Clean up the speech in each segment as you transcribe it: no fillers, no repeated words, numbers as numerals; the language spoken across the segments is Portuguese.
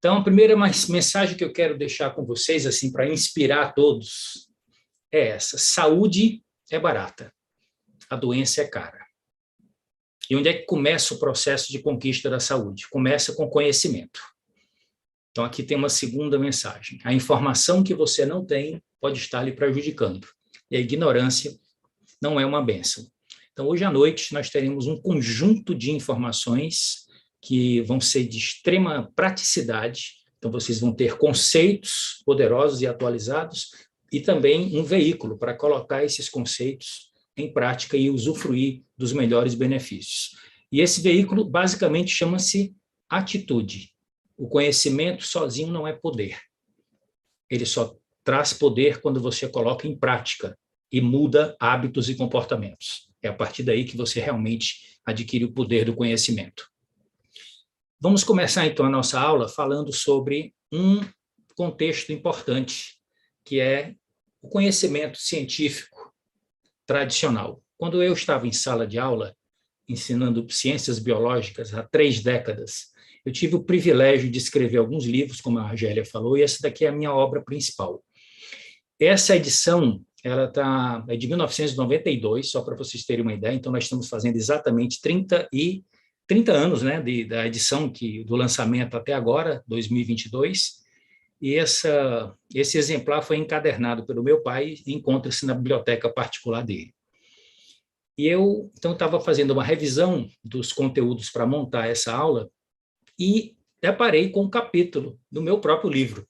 Então, a primeira mensagem que eu quero deixar com vocês, assim, para inspirar todos, é essa: saúde é barata, a doença é cara. E onde é que começa o processo de conquista da saúde? Começa com conhecimento. Então, aqui tem uma segunda mensagem: a informação que você não tem pode estar lhe prejudicando, e a ignorância não é uma bênção. Então, hoje à noite, nós teremos um conjunto de informações que vão ser de extrema praticidade. Então, vocês vão ter conceitos poderosos e atualizados e também um veículo para colocar esses conceitos em prática e usufruir dos melhores benefícios. E esse veículo, basicamente, chama-se atitude. O conhecimento sozinho não é poder. Ele só traz poder quando você coloca em prática e muda hábitos e comportamentos. É a partir daí que você realmente adquire o poder do conhecimento. Vamos começar, então, a nossa aula falando sobre um contexto importante, que é o conhecimento científico tradicional. Quando eu estava em sala de aula, ensinando ciências biológicas há 3 décadas, eu tive o privilégio de escrever alguns livros, como a Argélia falou, e essa daqui é a minha obra principal. Essa edição ela é de 1992, só para vocês terem uma ideia. Então, nós estamos fazendo exatamente 30 anos, né, da edição, do lançamento até agora, 2022, e esse exemplar foi encadernado pelo meu pai e encontra-se na biblioteca particular dele. E eu, então, estava fazendo uma revisão dos conteúdos para montar essa aula e deparei com um capítulo do meu próprio livro,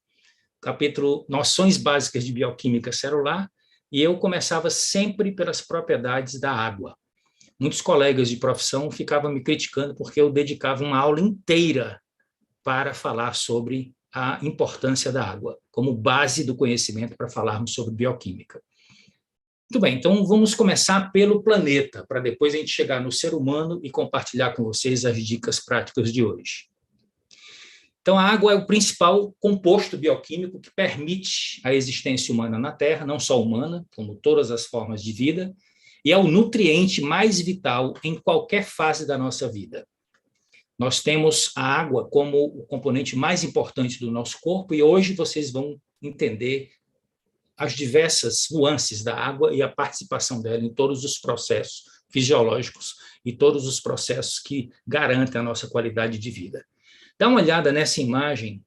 capítulo Noções Básicas de Bioquímica Celular, e eu começava sempre pelas propriedades da água. Muitos colegas de profissão ficavam me criticando porque eu dedicava uma aula inteira para falar sobre a importância da água, como base do conhecimento para falarmos sobre bioquímica. Muito bem, então vamos começar pelo planeta, para depois a gente chegar no ser humano e compartilhar com vocês as dicas práticas de hoje. Então, a água é o principal composto bioquímico que permite a existência humana na Terra, não só humana, como todas as formas de vida, e é o nutriente mais vital em qualquer fase da nossa vida. Nós temos a água como o componente mais importante do nosso corpo, e hoje vocês vão entender as diversas nuances da água e a participação dela em todos os processos fisiológicos e todos os processos que garantem a nossa qualidade de vida. Dá uma olhada nessa imagem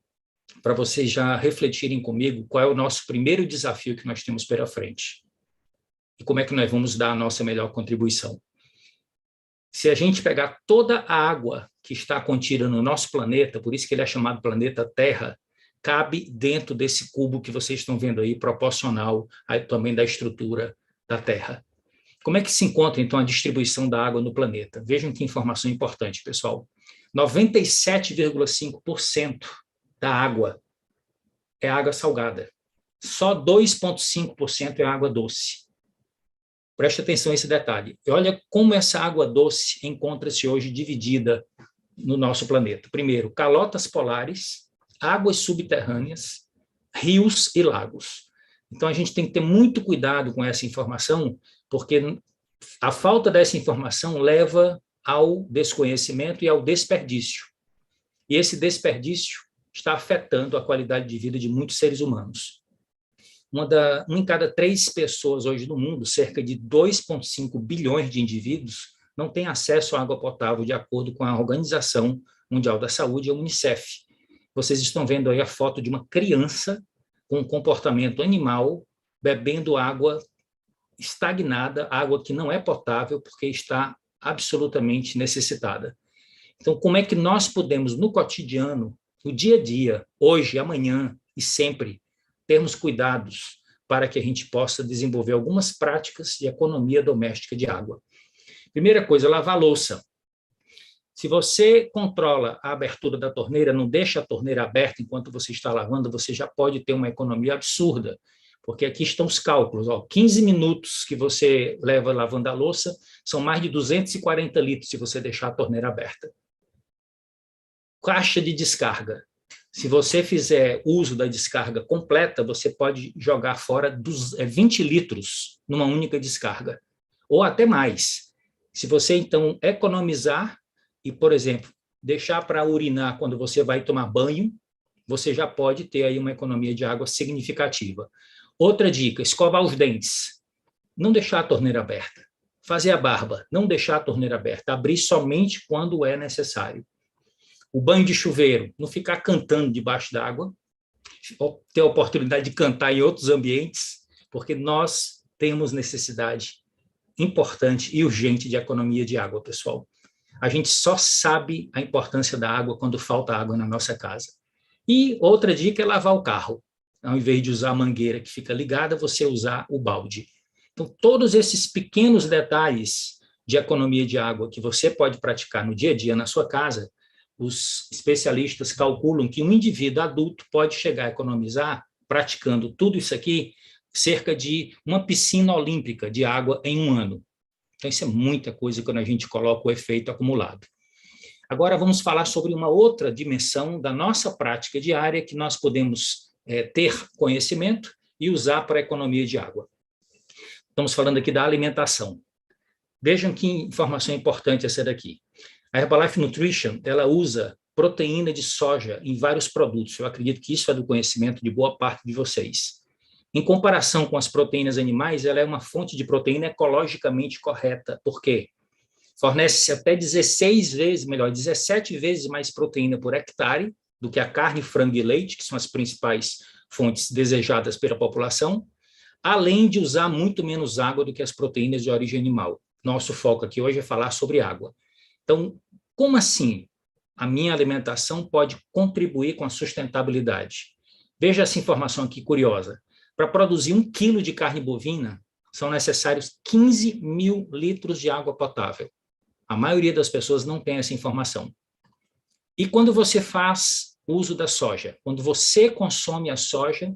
para vocês já refletirem comigo qual é o nosso primeiro desafio que nós temos pela frente e como é que nós vamos dar a nossa melhor contribuição. Se a gente pegar toda a água que está contida no nosso planeta, por isso que ele é chamado planeta Terra, cabe dentro desse cubo que vocês estão vendo aí, proporcional também da estrutura da Terra. Como é que se encontra, então, a distribuição da água no planeta? Vejam que informação importante, pessoal. 97,5% da água é água salgada. Só 2,5% é água doce. Preste atenção a esse detalhe. E olha como essa água doce encontra-se hoje dividida no nosso planeta. Primeiro, calotas polares, águas subterrâneas, rios e lagos. Então, a gente tem que ter muito cuidado com essa informação, porque a falta dessa informação leva ao desconhecimento e ao desperdício. E esse desperdício está afetando a qualidade de vida de muitos seres humanos. Uma em cada 3 pessoas hoje no mundo, cerca de 2,5 bilhões de indivíduos, não têm acesso à água potável, de acordo com a Organização Mundial da Saúde, a UNICEF. Vocês estão vendo aí a foto de uma criança com um comportamento animal, bebendo água estagnada, água que não é potável, porque está absolutamente necessitada. Então, como é que nós podemos, no cotidiano, no dia a dia, hoje, amanhã e sempre, termos cuidados para que a gente possa desenvolver algumas práticas de economia doméstica de água? Primeira coisa, lavar a louça. Se você controla a abertura da torneira, não deixa a torneira aberta enquanto você está lavando, você já pode ter uma economia absurda, porque aqui estão os cálculos. 15 minutos que você leva lavando a louça são mais de 240 litros se você deixar a torneira aberta. Caixa de descarga. Se você fizer uso da descarga completa, você pode jogar fora 20 litros numa única descarga, ou até mais. Se você, então, economizar e, por exemplo, deixar para urinar quando você vai tomar banho, você já pode ter aí uma economia de água significativa. Outra dica, escovar os dentes. Não deixar a torneira aberta. Fazer a barba, não deixar a torneira aberta. Abrir somente quando é necessário. O banho de chuveiro, não ficar cantando debaixo d'água. Ter a oportunidade de cantar em outros ambientes, porque nós temos necessidade importante e urgente de economia de água, pessoal. A gente só sabe a importância da água quando falta água na nossa casa. E outra dica é lavar o carro. Ao invés de usar a mangueira que fica ligada, você usar o balde. Então, todos esses pequenos detalhes de economia de água que você pode praticar no dia a dia na sua casa, os especialistas calculam que um indivíduo adulto pode chegar a economizar, praticando tudo isso aqui, cerca de uma piscina olímpica de água em um ano. Então, isso é muita coisa quando a gente coloca o efeito acumulado. Agora, vamos falar sobre uma outra dimensão da nossa prática diária que nós podemos ter conhecimento e usar para a economia de água. Estamos falando aqui da alimentação. Vejam que informação importante essa daqui. A Herbalife Nutrition, ela usa proteína de soja em vários produtos. Eu acredito que isso é do conhecimento de boa parte de vocês. Em comparação com as proteínas animais, ela é uma fonte de proteína ecologicamente correta. Por quê? Fornece até 17 vezes mais proteína por hectare do que a carne, frango e leite, que são as principais fontes desejadas pela população, além de usar muito menos água do que as proteínas de origem animal. Nosso foco aqui hoje é falar sobre água. Então, como assim a minha alimentação pode contribuir com a sustentabilidade? Veja essa informação aqui curiosa. Para produzir 1 quilo de carne bovina, são necessários 15 mil litros de água potável. A maioria das pessoas não tem essa informação. E quando você faz uso da soja? Quando você consome a soja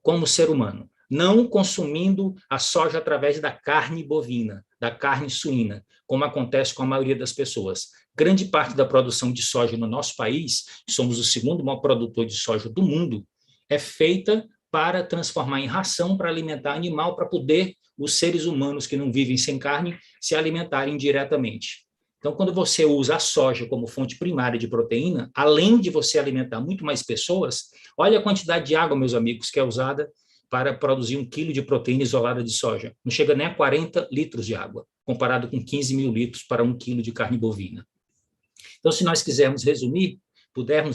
como ser humano, não consumindo a soja através da carne bovina, da carne suína, como acontece com a maioria das pessoas. Grande parte da produção de soja no nosso país, somos o segundo maior produtor de soja do mundo, é feita para transformar em ração para alimentar animal, para poder os seres humanos que não vivem sem carne se alimentarem diretamente. Então, quando você usa a soja como fonte primária de proteína, além de você alimentar muito mais pessoas, olha a quantidade de água, meus amigos, que é usada para produzir 1 quilo de proteína isolada de soja. Não chega nem a 40 litros de água, comparado com 15 mil litros para 1 quilo de carne bovina. Então, se nós pudermos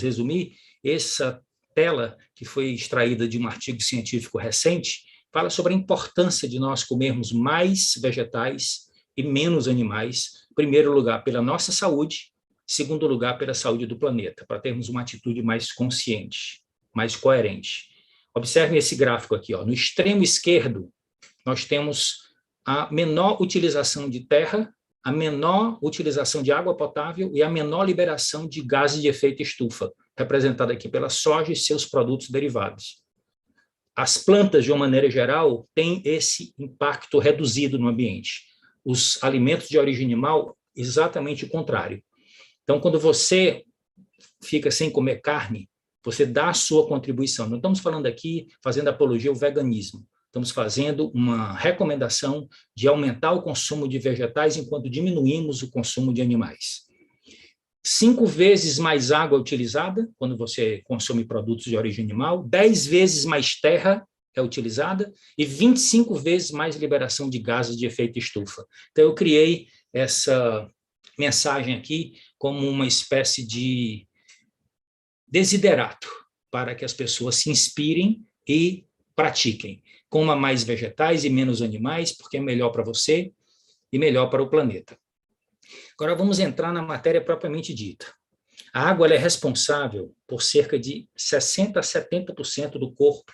resumir, essa tela, que foi extraída de um artigo científico recente, fala sobre a importância de nós comermos mais vegetais e menos animais, em primeiro lugar, pela nossa saúde, em segundo lugar, pela saúde do planeta, para termos uma atitude mais consciente, mais coerente. Observem esse gráfico aqui, ó. No extremo esquerdo, nós temos a menor utilização de terra, a menor utilização de água potável e a menor liberação de gases de efeito estufa, representada aqui pela soja e seus produtos derivados. As plantas, de uma maneira geral, têm esse impacto reduzido no ambiente. Os alimentos de origem animal, exatamente o contrário. Então, quando você fica sem comer carne, você dá a sua contribuição. Não estamos falando aqui, fazendo apologia ao veganismo. Estamos fazendo uma recomendação de aumentar o consumo de vegetais enquanto diminuímos o consumo de animais. 5 vezes mais água utilizada quando você consome produtos de origem animal, 10 vezes mais terra é utilizada e 25 vezes mais liberação de gases de efeito estufa. Então, eu criei essa mensagem aqui como uma espécie de desiderato para que as pessoas se inspirem e pratiquem. Coma mais vegetais e menos animais, porque é melhor para você e melhor para o planeta. Agora vamos entrar na matéria propriamente dita. A água ela é responsável por cerca de 60% a 70% do corpo,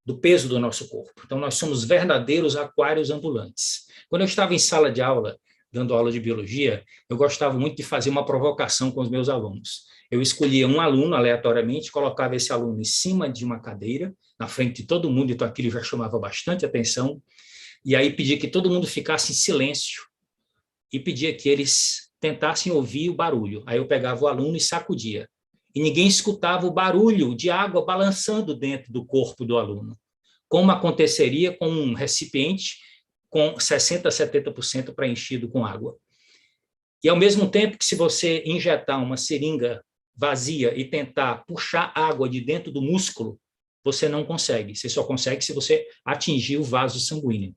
do peso do nosso corpo. Então, nós somos verdadeiros aquários ambulantes. Quando eu estava em sala de aula, dando aula de biologia, eu gostava muito de fazer uma provocação com os meus alunos. Eu escolhia um aluno aleatoriamente, colocava esse aluno em cima de uma cadeira, na frente de todo mundo, então aquilo já chamava bastante atenção, e aí pedia que todo mundo ficasse em silêncio e pedia que eles tentassem ouvir o barulho. Aí eu pegava o aluno e sacudia. E ninguém escutava o barulho de água balançando dentro do corpo do aluno, como aconteceria com um recipiente com 60% a 70% preenchido com água. E, ao mesmo tempo que se você injetar uma seringa vazia e tentar puxar água de dentro do músculo, você não consegue. Você só consegue se você atingir o vaso sanguíneo.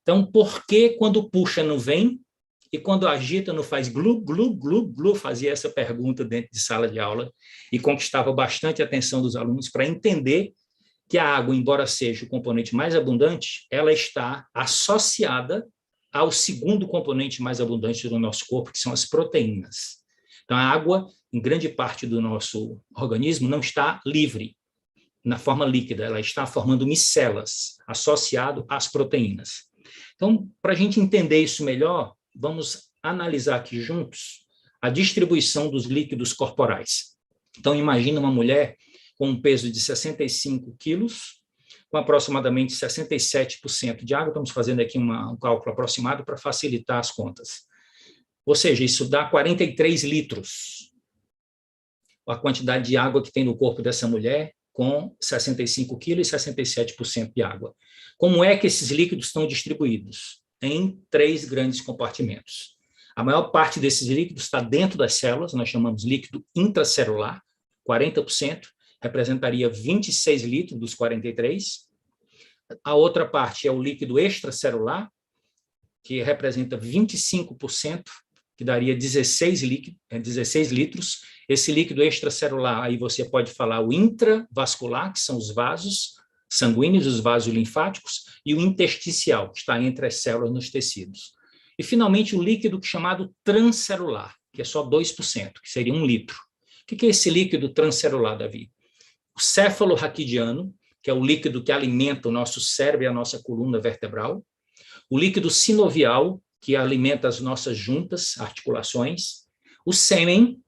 Então, por que quando puxa não vem e quando agita não faz glu, glu, glu, glu? Fazia essa pergunta dentro de sala de aula e conquistava bastante a atenção dos alunos para entender que a água, embora seja o componente mais abundante, ela está associada ao segundo componente mais abundante do nosso corpo, que são as proteínas. Então, a água, em grande parte do nosso organismo, não está livre na forma líquida, ela está formando micelas, associado às proteínas. Então, para a gente entender isso melhor, vamos analisar aqui juntos a distribuição dos líquidos corporais. Então, imagina uma mulher com um peso de 65 quilos, com aproximadamente 67% de água. Estamos fazendo aqui um cálculo aproximado para facilitar as contas. Ou seja, isso dá 43 litros, a quantidade de água que tem no corpo dessa mulher, com 65 quilos e 67% de água. Como é que esses líquidos estão distribuídos? Em 3 grandes compartimentos. A maior parte desses líquidos está dentro das células, nós chamamos líquido intracelular, 40%, representaria 26 litros dos 43. A outra parte é o líquido extracelular, que representa 25%, que daria 16 litros. Esse líquido extracelular, aí você pode falar o intravascular, que são os vasos sanguíneos, os vasos linfáticos, e o intersticial, que está entre as células nos tecidos. E, finalmente, o líquido chamado transcelular, que é só 2%, que seria 1 litro. O que é esse líquido transcelular, Davi? O céfalo raquidiano, que é o líquido que alimenta o nosso cérebro e a nossa coluna vertebral. O líquido sinovial, que alimenta as nossas juntas, articulações. O sêmen,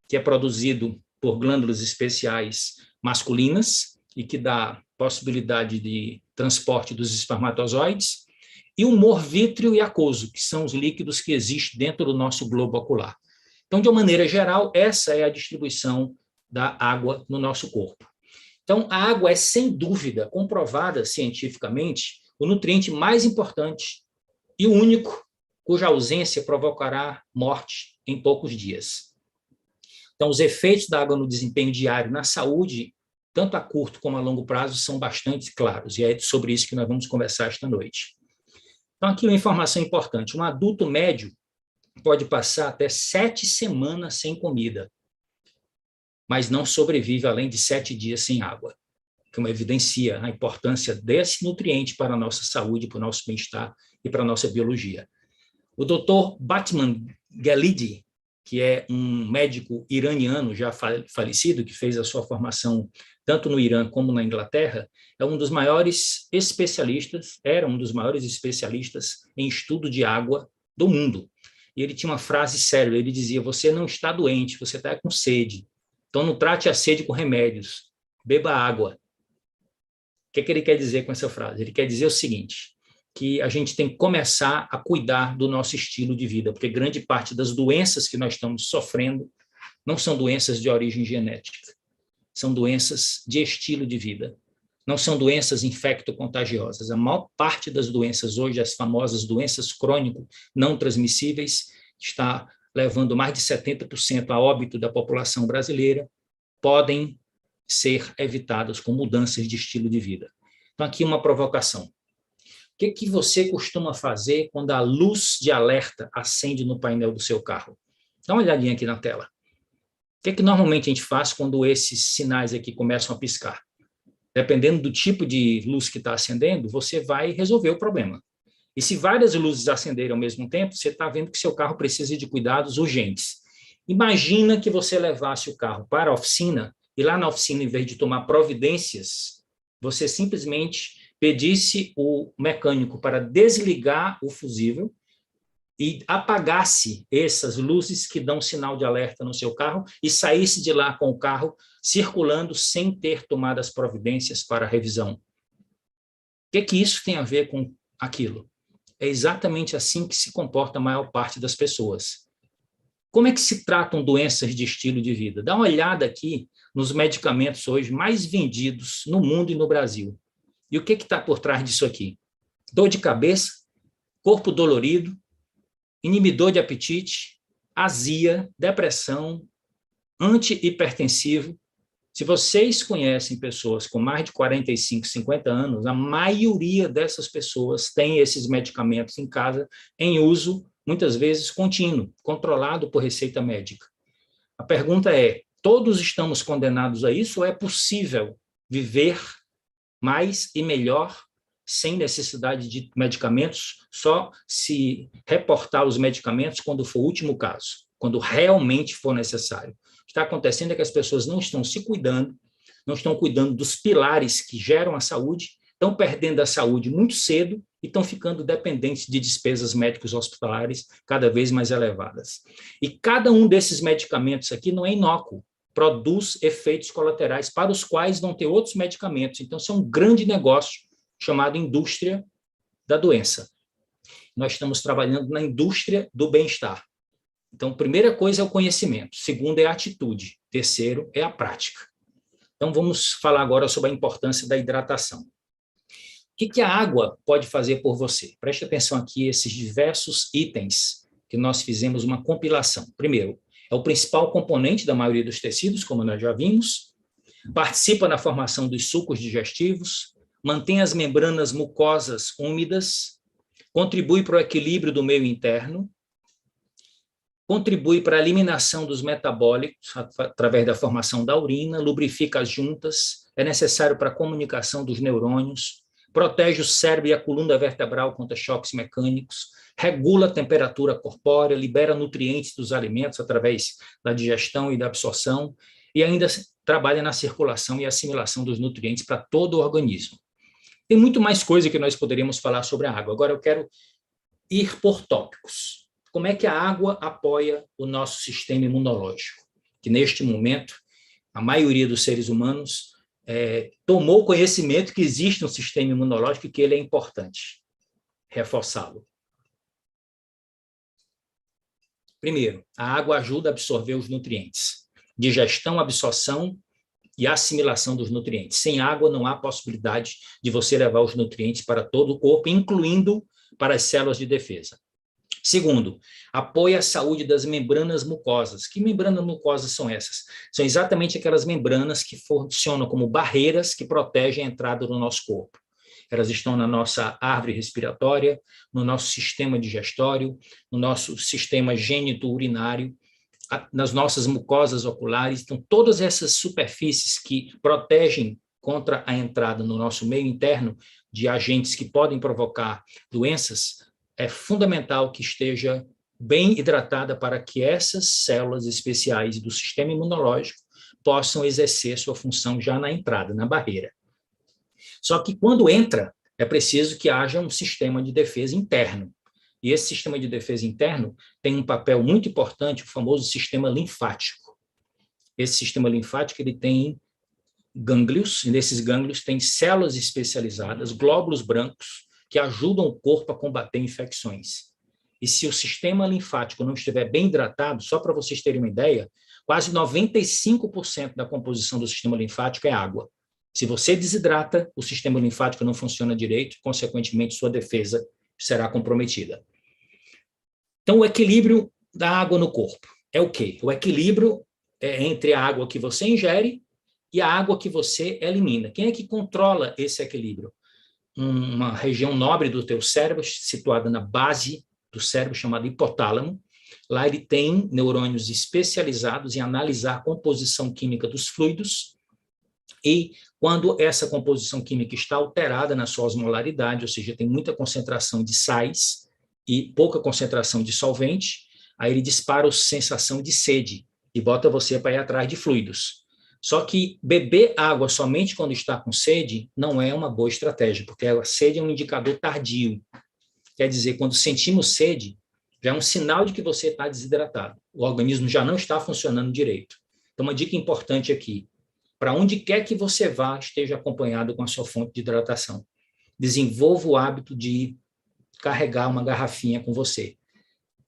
que é produzido por glândulas especiais masculinas e que dá possibilidade de transporte dos espermatozoides. E o humor vítreo e aquoso, que são os líquidos que existem dentro do nosso globo ocular. Então, de uma maneira geral, essa é a distribuição da água no nosso corpo. Então, a água é, sem dúvida, comprovada cientificamente, o nutriente mais importante e o único cuja ausência provocará morte em poucos dias. Então, os efeitos da água no desempenho diário, na saúde, tanto a curto como a longo prazo, são bastante claros, e é sobre isso que nós vamos conversar esta noite. Então, aqui uma informação importante: um adulto médio pode passar até 7 semanas sem comida, mas não sobrevive além de 7 dias sem água, que evidencia a importância desse nutriente para a nossa saúde, para o nosso bem-estar e para a nossa biologia. O Dr. Batman Galidi, que é um médico iraniano já falecido, que fez a sua formação tanto no Irã como na Inglaterra, é um dos maiores especialistas, era um dos maiores especialistas em estudo de água do mundo. E ele tinha uma frase célebre, ele dizia: você não está doente, você está com sede. Então não trate a sede com remédios, beba água. O que ele quer dizer com essa frase? Ele quer dizer o seguinte, que a gente tem que começar a cuidar do nosso estilo de vida, porque grande parte das doenças que nós estamos sofrendo não são doenças de origem genética, são doenças de estilo de vida, não são doenças infecto-contagiosas. A maior parte das doenças hoje, as famosas doenças crônicas não transmissíveis, está levando mais de 70% a óbito da população brasileira, podem ser evitadas com mudanças de estilo de vida. Então, aqui uma provocação. O que você costuma fazer quando a luz de alerta acende no painel do seu carro? Dá uma olhadinha aqui na tela. O que normalmente a gente faz quando esses sinais aqui começam a piscar? Dependendo do tipo de luz que está acendendo, você vai resolver o problema. E se várias luzes acenderem ao mesmo tempo, você está vendo que seu carro precisa de cuidados urgentes. Imagina que você levasse o carro para a oficina e lá na oficina, em vez de tomar providências, você simplesmente pedisse o mecânico para desligar o fusível e apagasse essas luzes que dão sinal de alerta no seu carro e saísse de lá com o carro circulando sem ter tomado as providências para a revisão. O que isso tem a ver com aquilo? É exatamente assim que se comporta a maior parte das pessoas. Como é que se tratam doenças de estilo de vida? Dá uma olhada aqui nos medicamentos hoje mais vendidos no mundo e no Brasil. E o que está por trás disso aqui? Dor de cabeça, corpo dolorido, inibidor de apetite, azia, depressão, antihipertensivo. Se vocês conhecem pessoas com mais de 45, 50 anos, a maioria dessas pessoas tem esses medicamentos em casa, em uso, muitas vezes contínuo, controlado por receita médica. A pergunta é, todos estamos condenados a isso ou é possível viver mais e melhor sem necessidade de medicamentos, só se reportar os medicamentos quando for o último caso, quando realmente for necessário? O que está acontecendo é que as pessoas não estão se cuidando, não estão cuidando dos pilares que geram a saúde, estão perdendo a saúde muito cedo e estão ficando dependentes de despesas médicas hospitalares cada vez mais elevadas. E cada um desses medicamentos aqui não é inócuo, produz efeitos colaterais para os quais vão ter outros medicamentos. Então, isso é um grande negócio chamado indústria da doença. Nós estamos trabalhando na indústria do bem-estar. Então, primeira coisa é o conhecimento, segunda é a atitude, terceiro é a prática. Então, vamos falar agora sobre a importância da hidratação. O que a água pode fazer por você? Preste atenção aqui, esses diversos itens que nós fizemos uma compilação. Primeiro, é o principal componente da maioria dos tecidos, como nós já vimos, participa na formação dos sucos digestivos, mantém as membranas mucosas úmidas, contribui para o equilíbrio do meio interno, contribui para a eliminação dos metabólicos através da formação da urina, lubrifica as juntas, é necessário para a comunicação dos neurônios, protege o cérebro e a coluna vertebral contra choques mecânicos, regula a temperatura corpórea, libera nutrientes dos alimentos através da digestão e da absorção, e ainda trabalha na circulação e assimilação dos nutrientes para todo o organismo. Tem muito mais coisa que nós poderíamos falar sobre a água. Agora eu quero ir por tópicos. Como é que a água apoia o nosso sistema imunológico? Que neste momento, a maioria dos seres humanos tomou conhecimento que existe um sistema imunológico e que ele é importante. Reforçá-lo. Primeiro, a água ajuda a absorver os nutrientes. Digestão, absorção e assimilação dos nutrientes. Sem água não há possibilidade de você levar os nutrientes para todo o corpo, incluindo para as células de defesa. Segundo, apoia a saúde das membranas mucosas. Que membranas mucosas são essas? São exatamente aquelas membranas que funcionam como barreiras que protegem a entrada do nosso corpo. Elas estão na nossa árvore respiratória, no nosso sistema digestório, no nosso sistema gênito-urinário, nas nossas mucosas oculares. Então, todas essas superfícies que protegem contra a entrada no nosso meio interno de agentes que podem provocar doenças, é fundamental que esteja bem hidratada para que essas células especiais do sistema imunológico possam exercer sua função já na entrada, na barreira. Só que quando entra, é preciso que haja um sistema de defesa interno. E esse sistema de defesa interno tem um papel muito importante, o famoso sistema linfático. Esse sistema linfático ele tem gânglios, e nesses gânglios tem células especializadas, glóbulos brancos, que ajudam o corpo a combater infecções. E se o sistema linfático não estiver bem hidratado, só para vocês terem uma ideia, quase 95% da composição do sistema linfático é água. Se você desidrata, o sistema linfático não funciona direito, consequentemente, sua defesa será comprometida. Então, o equilíbrio da água no corpo é o quê? O equilíbrio entre a água que você ingere e a água que você elimina. Quem é que controla esse equilíbrio? Uma região nobre do teu cérebro, situada na base do cérebro, chamada hipotálamo. Lá ele tem neurônios especializados em analisar a composição química dos fluidos e quando essa composição química está alterada na sua osmolaridade, ou seja, tem muita concentração de sais e pouca concentração de solvente, aí ele dispara a sensação de sede e bota você para ir atrás de fluidos. Só que beber água somente quando está com sede não é uma boa estratégia, porque a sede é um indicador tardio. Quer dizer, quando sentimos sede, já é um sinal de que você está desidratado. O organismo já não está funcionando direito. Então, uma dica importante aqui, para onde quer que você vá, esteja acompanhado com a sua fonte de hidratação. Desenvolva o hábito de carregar uma garrafinha com você.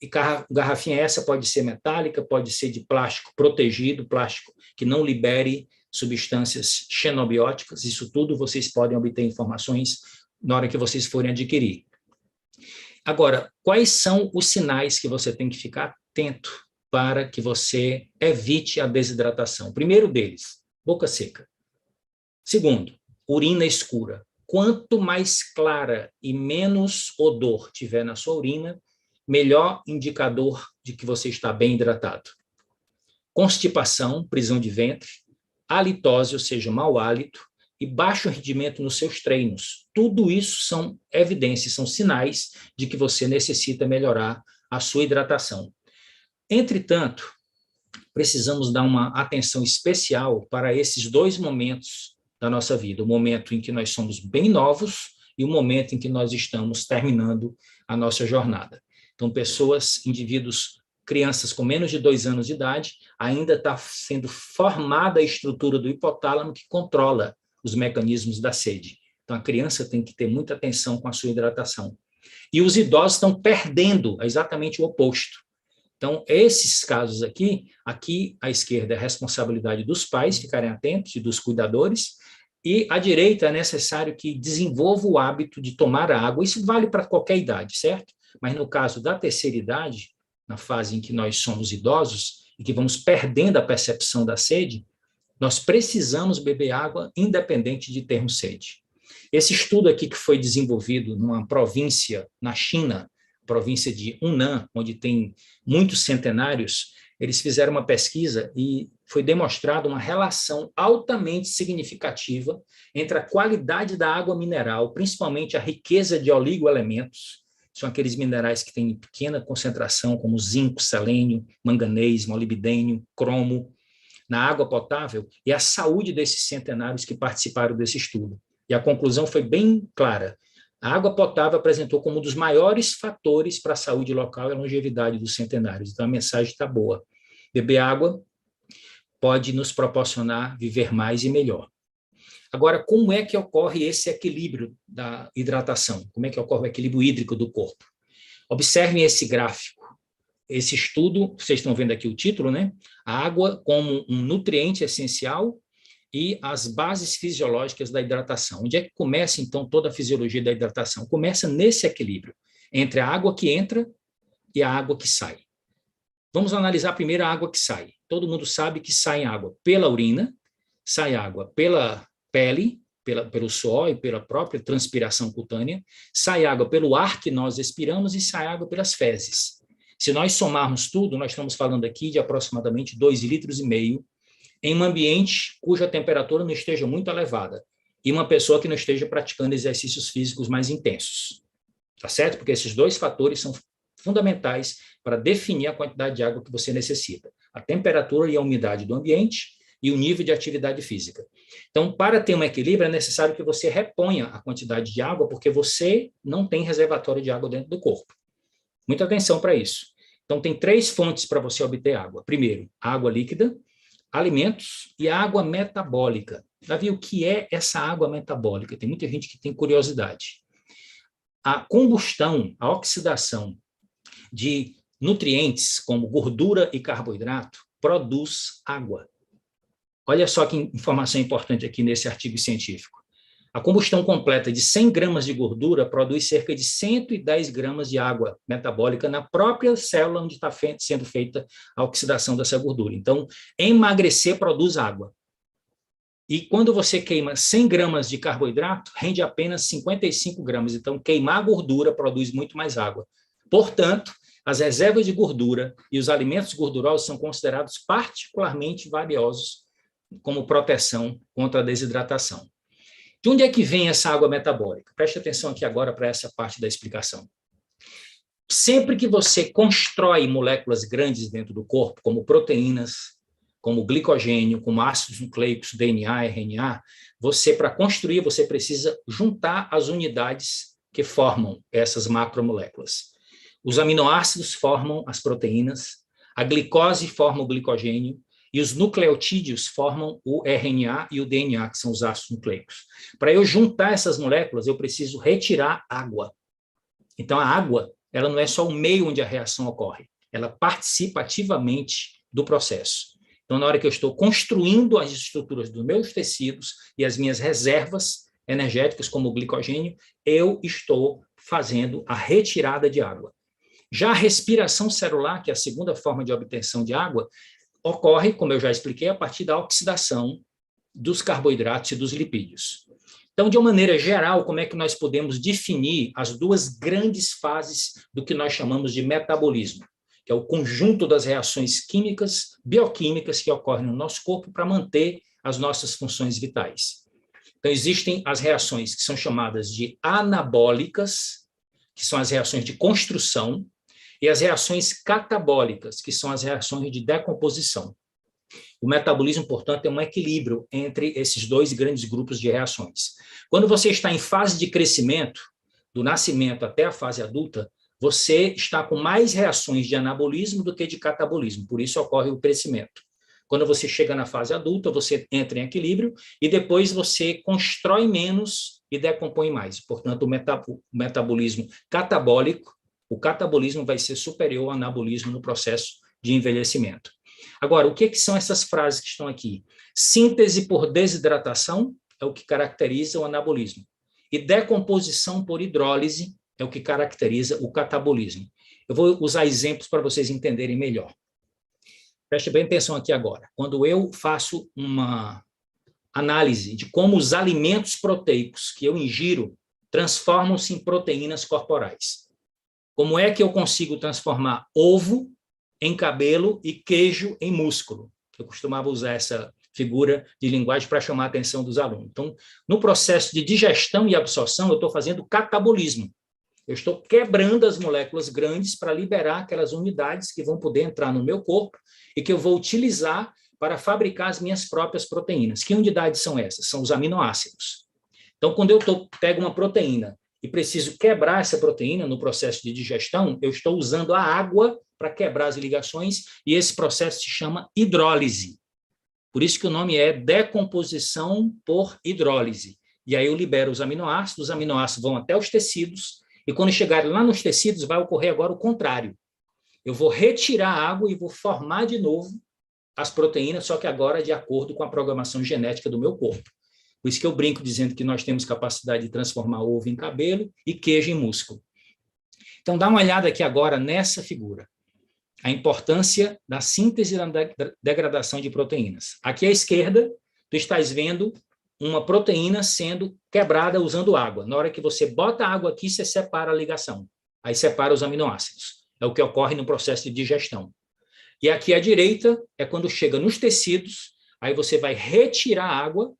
E garrafinha essa pode ser metálica, pode ser de plástico protegido, plástico que não libere substâncias xenobióticas. Isso tudo vocês podem obter informações na hora que vocês forem adquirir. Agora, quais são os sinais que você tem que ficar atento para que você evite a desidratação. Primeiro deles, boca seca. Segundo, urina escura. Quanto mais clara e menos odor tiver na sua urina, melhor indicador de que você está bem hidratado. Constipação, prisão de ventre, halitose, ou seja, mau hálito, e baixo rendimento nos seus treinos. Tudo isso são evidências, são sinais de que você necessita melhorar a sua hidratação. Entretanto, precisamos dar uma atenção especial para esses dois momentos da nossa vida, o momento em que nós somos bem novos e o momento em que nós estamos terminando a nossa jornada. Então, indivíduos, crianças com menos de 2 anos de idade, ainda está sendo formada a estrutura do hipotálamo que controla os mecanismos da sede. Então, a criança tem que ter muita atenção com a sua hidratação. E os idosos estão perdendo exatamente o oposto. Então, esses casos aqui à esquerda é a responsabilidade dos pais ficarem atentos e dos cuidadores, e à direita é necessário que desenvolva o hábito de tomar água. Isso vale para qualquer idade, certo? Mas no caso da terceira idade, na fase em que nós somos idosos e que vamos perdendo a percepção da sede, nós precisamos beber água independente de termos sede. Esse estudo aqui que foi desenvolvido numa província na China, província de Hunan, onde tem muitos centenários, eles fizeram uma pesquisa e foi demonstrada uma relação altamente significativa entre a qualidade da água mineral, principalmente a riqueza de oligoelementos, são aqueles minerais que têm pequena concentração, como zinco, selênio, manganês, molibdênio, cromo, na água potável, e a saúde desses centenários que participaram desse estudo. E a conclusão foi bem clara. A água potável apresentou como um dos maiores fatores para a saúde local e a longevidade dos centenários. Então, a mensagem está boa. Beber água pode nos proporcionar viver mais e melhor. Agora, como é que ocorre esse equilíbrio da hidratação? Como é que ocorre o equilíbrio hídrico do corpo? Observem esse gráfico. Esse estudo, vocês estão vendo aqui o título, né? A água como um nutriente essencial e as bases fisiológicas da hidratação. Onde é que começa, então, toda a fisiologia da hidratação? Começa nesse equilíbrio entre a água que entra e a água que sai. Vamos analisar primeiro a água que sai. Todo mundo sabe que sai água pela urina, sai água pela pele, pelo suor e pela própria transpiração cutânea, sai água pelo ar que nós expiramos e sai água pelas fezes. Se nós somarmos tudo, nós estamos falando aqui de aproximadamente 2,5 litros em um ambiente cuja temperatura não esteja muito elevada e uma pessoa que não esteja praticando exercícios físicos mais intensos. Tá certo? Porque esses dois fatores são fundamentais para definir a quantidade de água que você necessita. A temperatura e a umidade do ambiente e o nível de atividade física. Então, para ter um equilíbrio, é necessário que você reponha a quantidade de água, porque você não tem reservatório de água dentro do corpo. Muita atenção para isso. Então, tem 3 fontes para você obter água. Primeiro, água líquida, alimentos e água metabólica. Davi, o que é essa água metabólica? Tem muita gente que tem curiosidade. A combustão, a oxidação de nutrientes como gordura e carboidrato produz água. Olha só que informação importante aqui nesse artigo científico. A combustão completa de 100 gramas de gordura produz cerca de 110 gramas de água metabólica na própria célula onde está sendo feita a oxidação dessa gordura. Então, emagrecer produz água. E quando você queima 100 gramas de carboidrato, rende apenas 55 gramas. Então, queimar a gordura produz muito mais água. Portanto, as reservas de gordura e os alimentos gordurosos são considerados particularmente valiosos como proteção contra a desidratação. De onde é que vem essa água metabólica? Preste atenção aqui agora para essa parte da explicação. Sempre que você constrói moléculas grandes dentro do corpo, como proteínas, como glicogênio, como ácidos nucleicos, DNA, RNA, para construir, você precisa juntar as unidades que formam essas macromoléculas. Os aminoácidos formam as proteínas, a glicose forma o glicogênio, e os nucleotídeos formam o RNA e o DNA, que são os ácidos nucleicos. Para eu juntar essas moléculas, eu preciso retirar água. Então, a água, ela não é só o meio onde a reação ocorre, ela participa ativamente do processo. Então, na hora que eu estou construindo as estruturas dos meus tecidos e as minhas reservas energéticas, como o glicogênio, eu estou fazendo a retirada de água. Já a respiração celular, que é a segunda forma de obtenção de água, ocorre, como eu já expliquei, a partir da oxidação dos carboidratos e dos lipídios. Então, de uma maneira geral, como é que nós podemos definir as duas grandes fases do que nós chamamos de metabolismo, que é o conjunto das reações químicas, bioquímicas que ocorrem no nosso corpo para manter as nossas funções vitais. Então, existem as reações que são chamadas de anabólicas, que são as reações de construção, e as reações catabólicas, que são as reações de decomposição. O metabolismo, portanto, é um equilíbrio entre esses dois grandes grupos de reações. Quando você está em fase de crescimento, do nascimento até a fase adulta, você está com mais reações de anabolismo do que de catabolismo, por isso ocorre o crescimento. Quando você chega na fase adulta, você entra em equilíbrio e depois você constrói menos e decompõe mais. Portanto, o metabolismo catabólico, o catabolismo vai ser superior ao anabolismo no processo de envelhecimento. Agora, o que são essas frases que estão aqui? Síntese por desidratação é o que caracteriza o anabolismo. E decomposição por hidrólise é o que caracteriza o catabolismo. Eu vou usar exemplos para vocês entenderem melhor. Preste bem atenção aqui agora. Quando eu faço uma análise de como os alimentos proteicos que eu ingiro transformam-se em proteínas corporais. Como é que eu consigo transformar ovo em cabelo e queijo em músculo? Eu costumava usar essa figura de linguagem para chamar a atenção dos alunos. Então, no processo de digestão e absorção, eu estou fazendo catabolismo. Eu estou quebrando as moléculas grandes para liberar aquelas unidades que vão poder entrar no meu corpo e que eu vou utilizar para fabricar as minhas próprias proteínas. Que unidades são essas? São os aminoácidos. Então, quando eu pego uma proteína e preciso quebrar essa proteína no processo de digestão, eu estou usando a água para quebrar as ligações e esse processo se chama hidrólise. Por isso que o nome é decomposição por hidrólise. E aí eu libero os aminoácidos vão até os tecidos e quando chegarem lá nos tecidos vai ocorrer agora o contrário. Eu vou retirar a água e vou formar de novo as proteínas, só que agora de acordo com a programação genética do meu corpo. Por isso que eu brinco dizendo que nós temos capacidade de transformar ovo em cabelo e queijo em músculo. Então, dá uma olhada aqui agora nessa figura. A importância da síntese e da degradação de proteínas. Aqui à esquerda, tu estás vendo uma proteína sendo quebrada usando água. Na hora que você bota a água aqui, você separa a ligação. Aí separa os aminoácidos. É o que ocorre no processo de digestão. E aqui à direita é quando chega nos tecidos, aí você vai retirar a água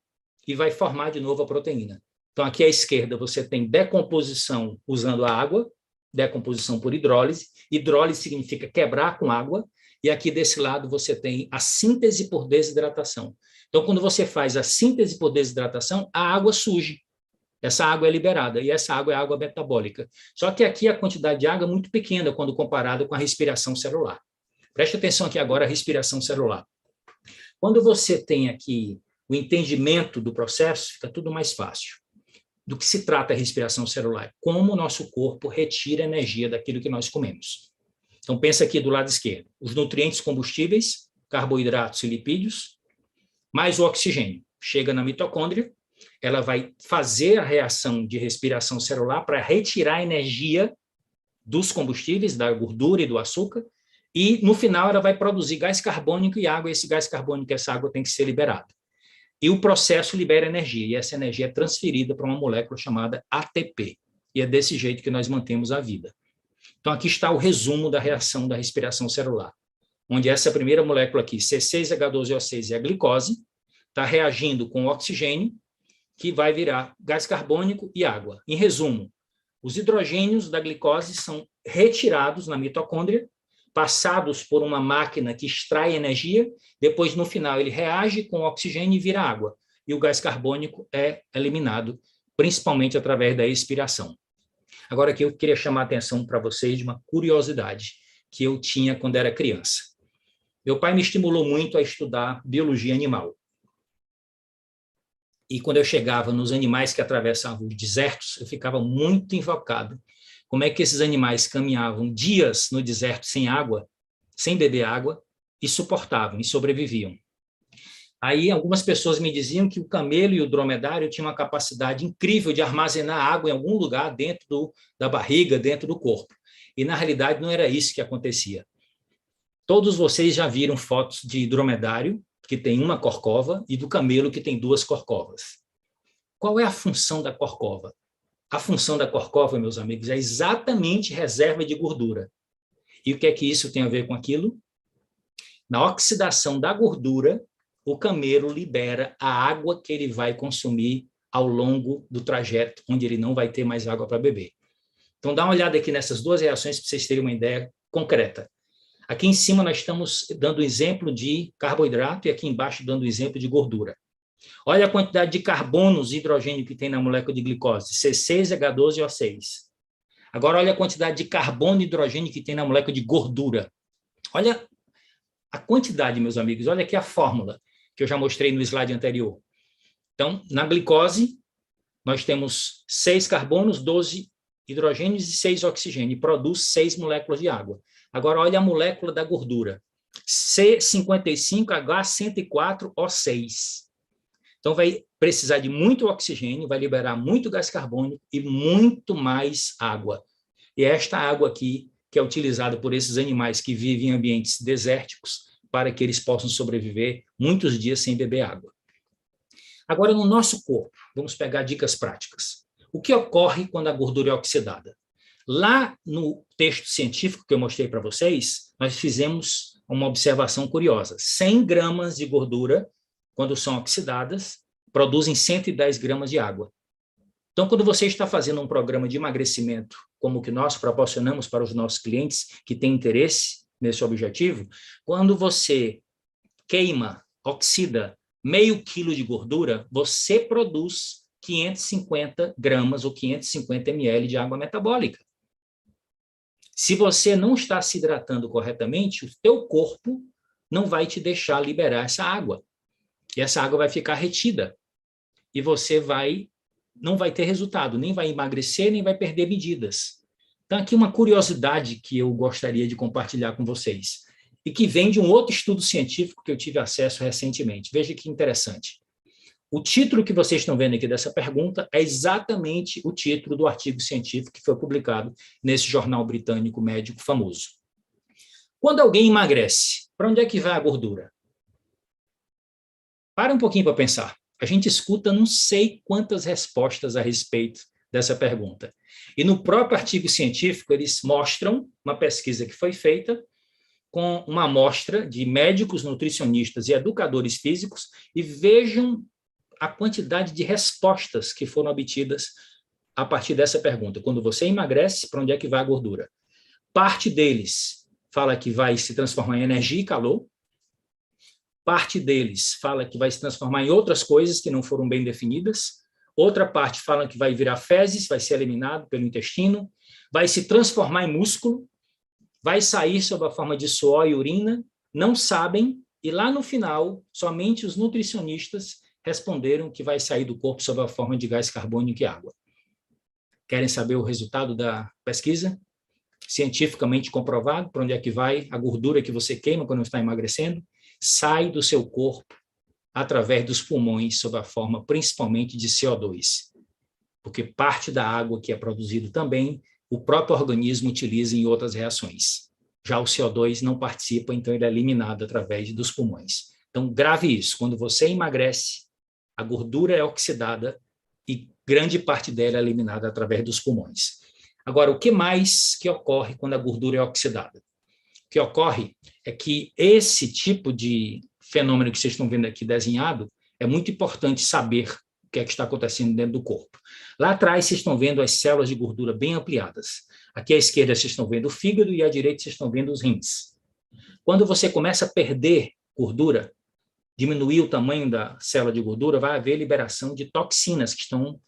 e vai formar de novo a proteína. Então, aqui à esquerda você tem decomposição usando a água, decomposição por hidrólise. Hidrólise significa quebrar com água. E aqui desse lado você tem a síntese por desidratação. Então, quando você faz a síntese por desidratação, a água surge. Essa água é liberada, e essa água é água metabólica. Só que aqui a quantidade de água é muito pequena quando comparado com a respiração celular. Preste atenção aqui agora a respiração celular. Quando você tem aqui o entendimento do processo, fica tudo mais fácil. Do que se trata a respiração celular? Como o nosso corpo retira energia daquilo que nós comemos. Então, pensa aqui do lado esquerdo. Os nutrientes combustíveis, carboidratos e lipídios, mais o oxigênio. Chega na mitocôndria, ela vai fazer a reação de respiração celular para retirar a energia dos combustíveis, da gordura e do açúcar, e no final ela vai produzir gás carbônico e água, e esse gás carbônico e essa água tem que ser liberada. E o processo libera energia, e essa energia é transferida para uma molécula chamada ATP, e é desse jeito que nós mantemos a vida. Então aqui está o resumo da reação da respiração celular, onde essa primeira molécula aqui, C6H12O6, é a glicose, está reagindo com o oxigênio, que vai virar gás carbônico e água. Em resumo, os hidrogênios da glicose são retirados na mitocôndria, passados por uma máquina que extrai energia, depois, no final, ele reage com o oxigênio e vira água. E o gás carbônico é eliminado, principalmente através da expiração. Agora, aqui eu queria chamar a atenção para vocês de uma curiosidade que eu tinha quando era criança. Meu pai me estimulou muito a estudar biologia animal. E quando eu chegava nos animais que atravessavam os desertos, eu ficava muito invocado. Como é que esses animais caminhavam dias no deserto sem água, sem beber água, e suportavam, e sobreviviam. Aí algumas pessoas me diziam que o camelo e o dromedário tinham uma capacidade incrível de armazenar água em algum lugar dentro da barriga, dentro do corpo. E, na realidade, não era isso que acontecia. Todos vocês já viram fotos de dromedário, que tem uma corcova, e do camelo, que tem 2 corcovas. Qual é a função da corcova? A função da corcova, meus amigos, é exatamente reserva de gordura. E o que é que isso tem a ver com aquilo? Na oxidação da gordura, o camelo libera a água que ele vai consumir ao longo do trajeto, onde ele não vai ter mais água para beber. Então, dá uma olhada aqui nessas 2 reações para vocês terem uma ideia concreta. Aqui em cima nós estamos dando exemplo de carboidrato e aqui embaixo dando exemplo de gordura. Olha a quantidade de carbonos e hidrogênio que tem na molécula de glicose, C6, H12 e O6. Agora olha a quantidade de carbono e hidrogênio que tem na molécula de gordura. Olha a quantidade, meus amigos, olha aqui a fórmula que eu já mostrei no slide anterior. Então, na glicose, nós temos 6 carbonos, 12 hidrogênios e 6 oxigênio, e produz 6 moléculas de água. Agora, olha a molécula da gordura. C55H104O6. Então, vai precisar de muito oxigênio, vai liberar muito gás carbônico e muito mais água. E é esta água aqui que é utilizada por esses animais que vivem em ambientes desérticos para que eles possam sobreviver muitos dias sem beber água. Agora, no nosso corpo, vamos pegar dicas práticas. O que ocorre quando a gordura é oxidada? Lá no texto científico que eu mostrei para vocês, nós fizemos uma observação curiosa. 100 gramas de gordura, quando são oxidadas, produzem 110 gramas de água. Então, quando você está fazendo um programa de emagrecimento, como o que nós proporcionamos para os nossos clientes que têm interesse nesse objetivo, quando você queima, oxida meio quilo de gordura, você produz 550 gramas ou 550 ml de água metabólica. Se você não está se hidratando corretamente, o teu corpo não vai te deixar liberar essa água. E essa água vai ficar retida. E você não vai ter resultado, nem vai emagrecer, nem vai perder medidas. Então, aqui uma curiosidade que eu gostaria de compartilhar com vocês, e que vem de um outro estudo científico que eu tive acesso recentemente. Veja que interessante. O título que vocês estão vendo aqui dessa pergunta é exatamente o título do artigo científico que foi publicado nesse jornal britânico médico famoso. Quando alguém emagrece, para onde é que vai a gordura? Para um pouquinho para pensar. A gente escuta não sei quantas respostas a respeito dessa pergunta. E no próprio artigo científico, eles mostram uma pesquisa que foi feita com uma amostra de médicos, nutricionistas e educadores físicos e vejam a quantidade de respostas que foram obtidas a partir dessa pergunta. Quando você emagrece, para onde é que vai a gordura? Parte deles fala que vai se transformar em energia e calor. Parte deles fala que vai se transformar em outras coisas que não foram bem definidas. Outra parte fala que vai virar fezes, vai ser eliminado pelo intestino, vai se transformar em músculo, vai sair sob a forma de suor e urina, não sabem, e lá no final, somente os nutricionistas responderam que vai sair do corpo sob a forma de gás carbônico e água. Querem saber o resultado da pesquisa? Cientificamente comprovado, para onde é que vai a gordura que você queima quando está emagrecendo? Sai do seu corpo através dos pulmões sob a forma principalmente de CO2, porque parte da água que é produzida também o próprio organismo utiliza em outras reações. Já o CO2 não participa, então ele é eliminado através dos pulmões. Então, grave isso. Quando você emagrece, a gordura é oxidada e grande parte dela é eliminada através dos pulmões. Agora, o que mais que ocorre quando a gordura é oxidada? O que ocorre é que esse tipo de fenômeno que vocês estão vendo aqui desenhado é muito importante saber o que é que está acontecendo dentro do corpo. Lá atrás, vocês estão vendo as células de gordura bem ampliadas. Aqui à esquerda, vocês estão vendo o fígado e à direita, vocês estão vendo os rins. Quando você começa a perder gordura, diminuir o tamanho da célula de gordura, vai haver liberação de toxinas que estão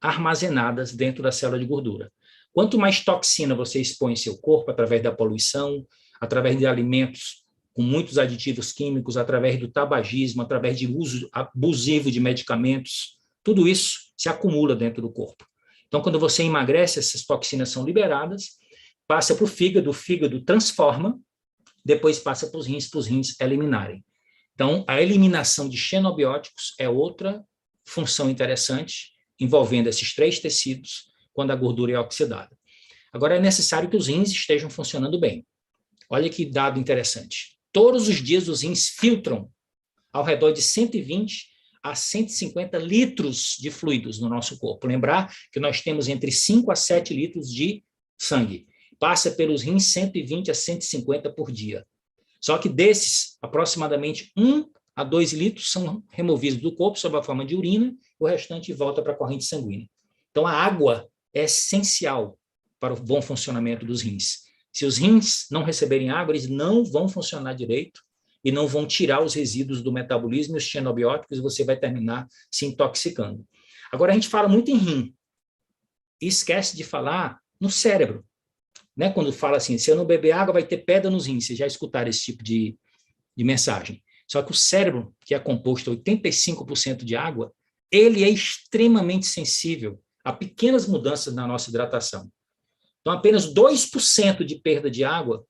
armazenadas dentro da célula de gordura. Quanto mais toxina você expõe em seu corpo, através da poluição, através de alimentos com muitos aditivos químicos, através do tabagismo, através de uso abusivo de medicamentos, tudo isso se acumula dentro do corpo. Então, quando você emagrece, essas toxinas são liberadas, passa para o fígado transforma, depois passa para os rins eliminarem. Então, a eliminação de xenobióticos é outra função interessante, envolvendo esses 3 tecidos, quando a gordura é oxidada. Agora, é necessário que os rins estejam funcionando bem. Olha que dado interessante. Todos os dias os rins filtram ao redor de 120 a 150 litros de fluidos no nosso corpo. Lembrar que nós temos entre 5 a 7 litros de sangue. Passa pelos rins 120 a 150 por dia. Só que desses, aproximadamente 1 a 2 litros são removidos do corpo sob a forma de urina, o restante volta para a corrente sanguínea. Então, a água é essencial para o bom funcionamento dos rins. Se os rins não receberem água, eles não vão funcionar direito e não vão tirar os resíduos do metabolismo e os xenobióticos, e você vai terminar se intoxicando. Agora, a gente fala muito em rim e esquece de falar no cérebro. Né? Quando fala assim, se eu não beber água, vai ter pedra nos rins. Vocês já escutaram esse tipo de mensagem. Só que o cérebro, que é composto 85% de água, ele é extremamente sensível a pequenas mudanças na nossa hidratação. Então, apenas 2% de perda de água,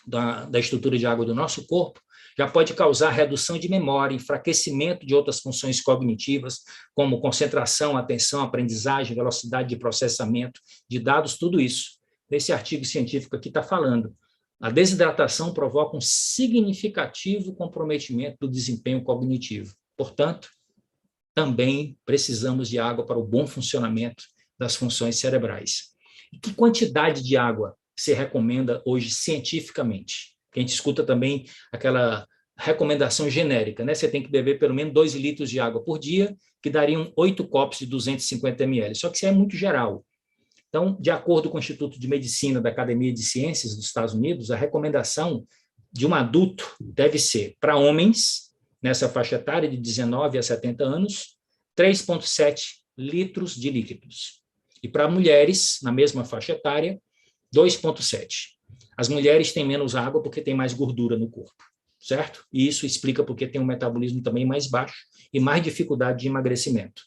da estrutura de água do nosso corpo, já pode causar redução de memória, enfraquecimento de outras funções cognitivas, como concentração, atenção, aprendizagem, velocidade de processamento de dados, tudo isso. Esse artigo científico aqui está falando. A desidratação provoca um significativo comprometimento do desempenho cognitivo. Portanto, também precisamos de água para o bom funcionamento das funções cerebrais. E que quantidade de água se recomenda hoje cientificamente? A gente escuta também aquela recomendação genérica, né? Você tem que beber pelo menos 2 litros de água por dia, que dariam 8 copos de 250 ml. Só que isso é muito geral. Então, de acordo com o Instituto de Medicina da Academia de Ciências dos Estados Unidos, a recomendação de um adulto deve ser, para homens, nessa faixa etária de 19 a 70 anos, 3,7 litros de líquidos. E para mulheres, na mesma faixa etária, 2,7. As mulheres têm menos água porque tem mais gordura no corpo, certo? E isso explica porque tem um metabolismo também mais baixo e mais dificuldade de emagrecimento.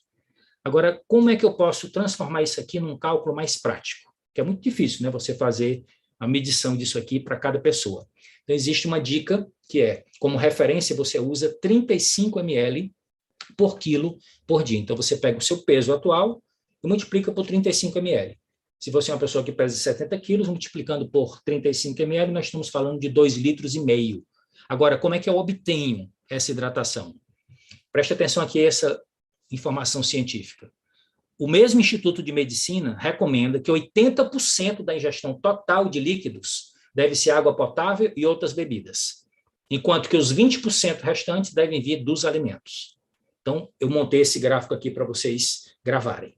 Agora, como é que eu posso transformar isso aqui num cálculo mais prático? Que é muito difícil, né? Você fazer a medição disso aqui para cada pessoa. Então, existe uma dica que é, como referência, você usa 35 ml por quilo por dia. Então, você pega o seu peso atual e multiplica por 35 ml. Se você é uma pessoa que pesa 70 quilos, multiplicando por 35 ml, nós estamos falando de 2,5 litros. Agora, como é que eu obtenho essa hidratação? Preste atenção aqui a essa informação científica. O mesmo Instituto de Medicina recomenda que 80% da ingestão total de líquidos deve ser água potável e outras bebidas, enquanto que os 20% restantes devem vir dos alimentos. Então, eu montei esse gráfico aqui para vocês gravarem.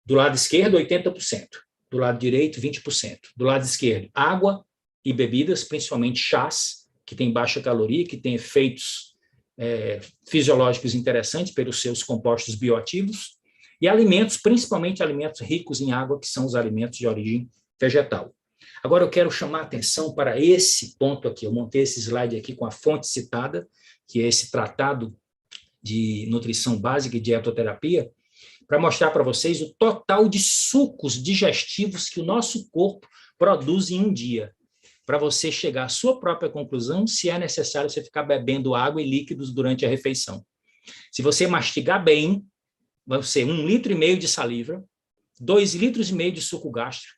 Do lado esquerdo, 80%. Do lado direito, 20%. Do lado esquerdo, água e bebidas, principalmente chás, que tem baixa caloria, que tem efeitos fisiológicos interessantes pelos seus compostos bioativos, e alimentos, principalmente alimentos ricos em água, que são os alimentos de origem vegetal. Agora eu quero chamar a atenção para esse ponto aqui. Eu montei esse slide aqui com a fonte citada, que é esse tratado de nutrição básica e dietoterapia, para mostrar para vocês o total de sucos digestivos que o nosso corpo produz em um dia, para você chegar à sua própria conclusão se é necessário você ficar bebendo água e líquidos durante a refeição. Se você mastigar bem, vai ser 1,5 litro de saliva, 2,5 litros de suco gástrico,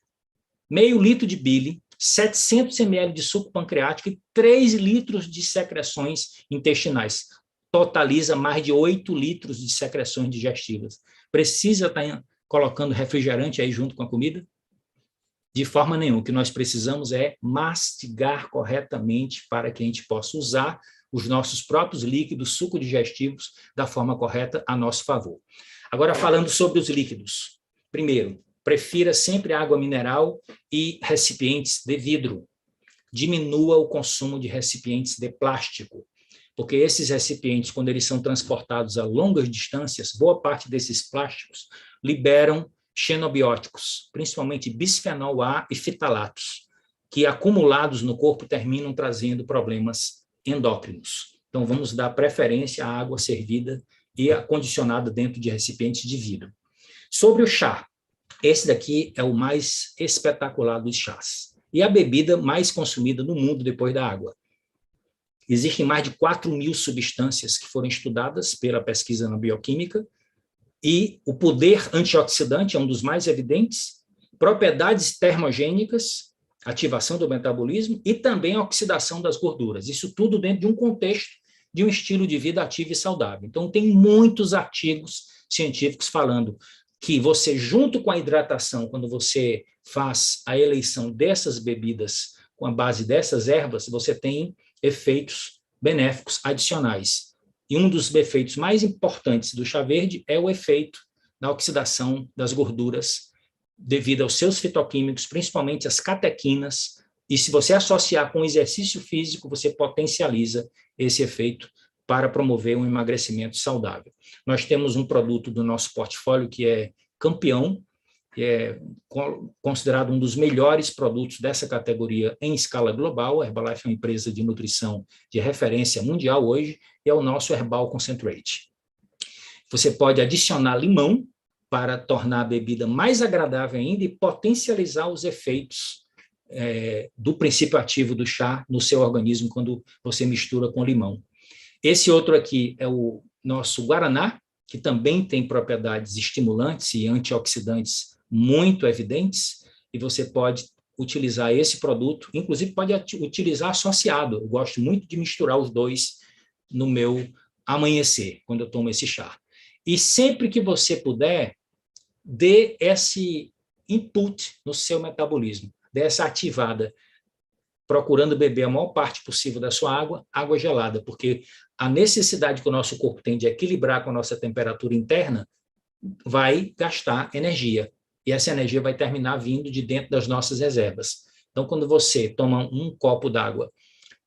meio litro de bile, 700 ml de suco pancreático e 3 litros de secreções intestinais. Totaliza mais de 8 litros de secreções digestivas. Precisa estar colocando refrigerante aí junto com a comida? De forma nenhuma. O que nós precisamos é mastigar corretamente para que a gente possa usar os nossos próprios líquidos sucodigestivos da forma correta a nosso favor. Agora, falando sobre os líquidos. Primeiro, prefira sempre água mineral e recipientes de vidro. Diminua o consumo de recipientes de plástico, porque esses recipientes, quando eles são transportados a longas distâncias, boa parte desses plásticos liberam xenobióticos, principalmente bisfenol A e fitalatos, que acumulados no corpo terminam trazendo problemas endócrinos. Então, vamos dar preferência à água servida e acondicionada dentro de recipientes de vidro. Sobre o chá, esse daqui é o mais espetacular dos chás. E a bebida mais consumida no mundo depois da água. Existem mais de 4.000 substâncias que foram estudadas pela pesquisa na bioquímica, e o poder antioxidante é um dos mais evidentes, propriedades termogênicas, ativação do metabolismo e também a oxidação das gorduras. Isso tudo dentro de um contexto de um estilo de vida ativo e saudável. Então, tem muitos artigos científicos falando que você, junto com a hidratação, quando você faz a eleição dessas bebidas com a base dessas ervas, você tem efeitos benéficos adicionais. E um dos efeitos mais importantes do chá verde é o efeito da oxidação das gorduras devido aos seus fitoquímicos, principalmente as catequinas, e se você associar com o exercício físico, você potencializa esse efeito para promover um emagrecimento saudável. Nós temos um produto do nosso portfólio que é campeão, que é considerado um dos melhores produtos dessa categoria em escala global. A Herbalife é uma empresa de nutrição de referência mundial hoje, e é o nosso Herbal Concentrate. Você pode adicionar limão para tornar a bebida mais agradável ainda e potencializar os efeitos do princípio ativo do chá no seu organismo quando você mistura com limão. Esse outro aqui é o nosso Guaraná, que também tem propriedades estimulantes e antioxidantes muito evidentes, e você pode utilizar esse produto, inclusive pode utilizar associado. Eu gosto muito de misturar os dois no meu amanhecer, quando eu tomo esse chá. E sempre que você puder, dê esse input no seu metabolismo, dê essa ativada, procurando beber a maior parte possível da sua água gelada, porque a necessidade que o nosso corpo tem de equilibrar com a nossa temperatura interna vai gastar energia, e essa energia vai terminar vindo de dentro das nossas reservas. Então, quando você toma um copo d'água,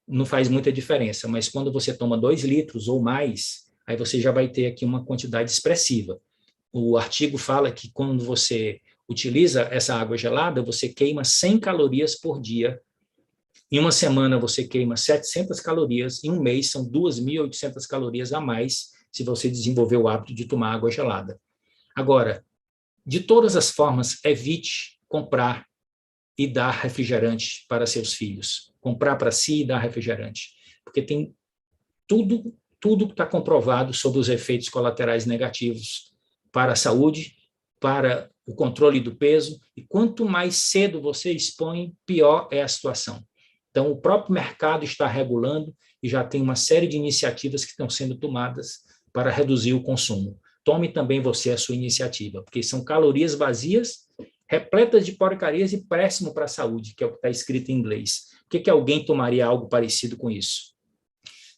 não faz muita diferença, mas quando você toma 2 litros ou mais, aí você já vai ter aqui uma quantidade expressiva. O artigo fala que quando você utiliza essa água gelada, você queima 100 calorias por dia. Em uma semana, você queima 700 calorias. Em um mês, são 2.800 calorias a mais se você desenvolver o hábito de tomar água gelada. Agora, de todas as formas, evite comprar e dar refrigerante para seus filhos. Comprar para si e dar refrigerante. Porque tem tudo que está comprovado sobre os efeitos colaterais negativos para a saúde, para o controle do peso, e quanto mais cedo você expõe, pior é a situação. Então, o próprio mercado está regulando e já tem uma série de iniciativas que estão sendo tomadas para reduzir o consumo. Tome também você a sua iniciativa, porque são calorias vazias, repletas de porcarias e péssimo para a saúde, que é o que está escrito em inglês. Por que alguém tomaria algo parecido com isso?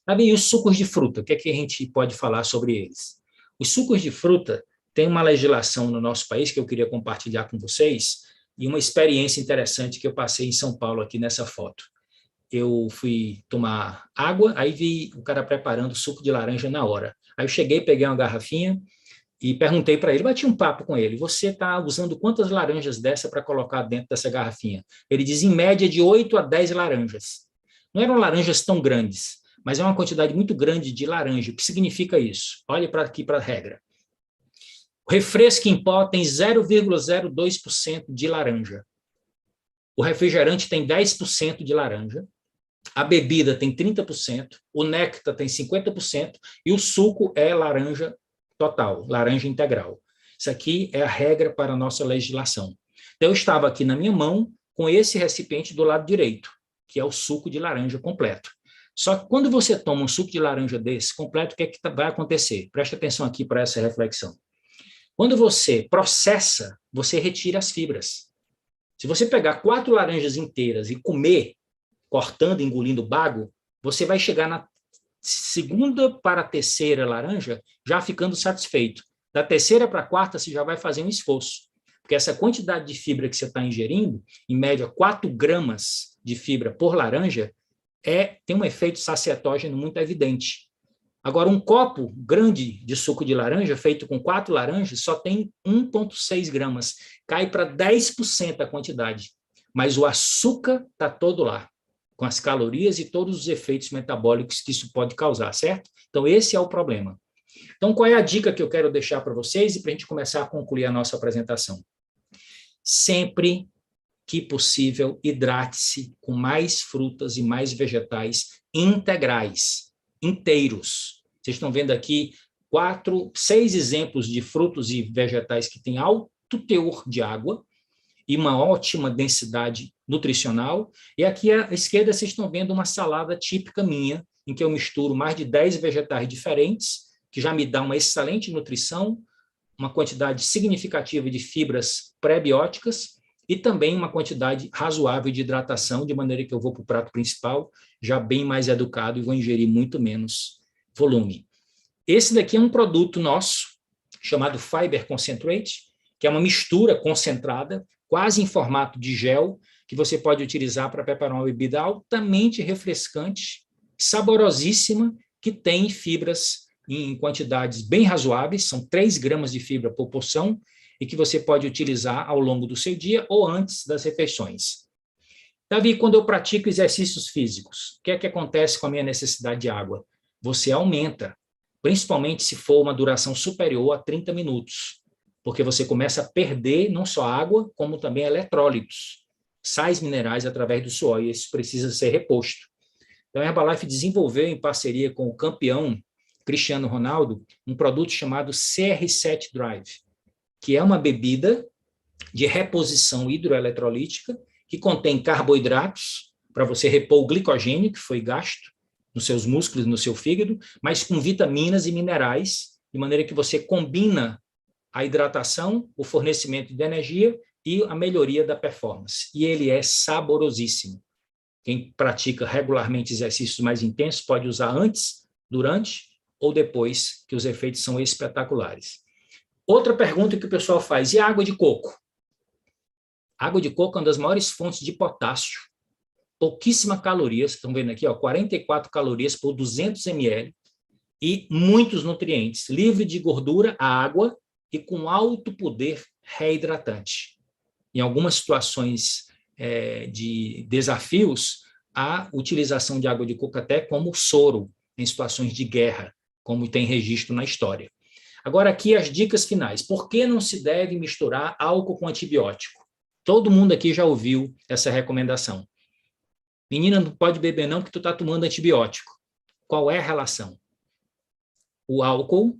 E os sucos de fruta, o que a gente pode falar sobre eles? Os sucos de fruta têm uma legislação no nosso país que eu queria compartilhar com vocês, e uma experiência interessante que eu passei em São Paulo aqui nessa foto. Eu fui tomar água, aí vi o cara preparando suco de laranja na hora. Aí eu cheguei, peguei uma garrafinha e perguntei para ele, bati um papo com ele, você está usando quantas laranjas dessa para colocar dentro dessa garrafinha? Ele diz, em média, de 8 a 10 laranjas. Não eram laranjas tão grandes, mas é uma quantidade muito grande de laranja. O que significa isso? Olhe aqui para a regra. O refresco em pó tem 0,02% de laranja. O refrigerante tem 10% de laranja. A bebida tem 30%, o néctar tem 50% e o suco é laranja total, laranja integral. Isso aqui é a regra para a nossa legislação. Então, eu estava aqui na minha mão com esse recipiente do lado direito, que é o suco de laranja completo. Só que quando você toma um suco de laranja desse completo, o que é que vai acontecer? Preste atenção aqui para essa reflexão. Quando você processa, você retira as fibras. Se você pegar 4 laranjas inteiras e comer, cortando, engolindo o bago, você vai chegar na segunda para a terceira laranja já ficando satisfeito. Da terceira para a quarta, você já vai fazer um esforço. Porque essa quantidade de fibra que você está ingerindo, em média 4 gramas de fibra por laranja, tem um efeito sacietógeno muito evidente. Agora, um copo grande de suco de laranja, feito com 4 laranjas, só tem 1,6 gramas. Cai para 10% a quantidade. Mas o açúcar está todo lá, com as calorias e todos os efeitos metabólicos que isso pode causar, certo? Então, esse é o problema. Então, qual é a dica que eu quero deixar para vocês e para a gente começar a concluir a nossa apresentação? Sempre que possível, hidrate-se com mais frutas e mais vegetais integrais, inteiros. Vocês estão vendo aqui 6 exemplos de frutos e vegetais que têm alto teor de água e uma ótima densidade nutricional. E aqui à esquerda vocês estão vendo uma salada típica minha, em que eu misturo mais de 10 vegetais diferentes, que já me dá uma excelente nutrição, uma quantidade significativa de fibras pré-bióticas e também uma quantidade razoável de hidratação, de maneira que eu vou para o prato principal já bem mais educado e vou ingerir muito menos volume. Esse daqui é um produto nosso, chamado Fiber Concentrate, que é uma mistura concentrada, quase em formato de gel, que você pode utilizar para preparar uma bebida altamente refrescante, saborosíssima, que tem fibras em quantidades bem razoáveis, são 3 gramas de fibra por porção, e que você pode utilizar ao longo do seu dia ou antes das refeições. Davi, quando eu pratico exercícios físicos, o que é que acontece com a minha necessidade de água? Você aumenta, principalmente se for uma duração superior a 30 minutos, porque você começa a perder não só água, como também eletrólitos, sais minerais através do suor, e isso precisa ser reposto. Então, a Herbalife desenvolveu, em parceria com o campeão Cristiano Ronaldo, um produto chamado CR7 Drive, que é uma bebida de reposição hidroeletrolítica que contém carboidratos para você repor o glicogênio que foi gasto nos seus músculos, no seu fígado, mas com vitaminas e minerais, de maneira que você combina a hidratação, o fornecimento de energia e a melhoria da performance. E ele é saborosíssimo. Quem pratica regularmente exercícios mais intensos pode usar antes, durante ou depois, que os efeitos são espetaculares. Outra pergunta que o pessoal faz, e a água de coco? A água de coco é uma das maiores fontes de potássio, pouquíssimas calorias, estão vendo aqui, 44 calorias por 200 ml, e muitos nutrientes, livre de gordura, a água, e com alto poder reidratante. Em algumas situações de desafios, a utilização de água de coco até como soro, em situações de guerra, como tem registro na história. Agora, aqui as dicas finais. Por que não se deve misturar álcool com antibiótico? Todo mundo aqui já ouviu essa recomendação. Menina, não pode beber não, porque tu está tomando antibiótico. Qual é a relação? O álcool,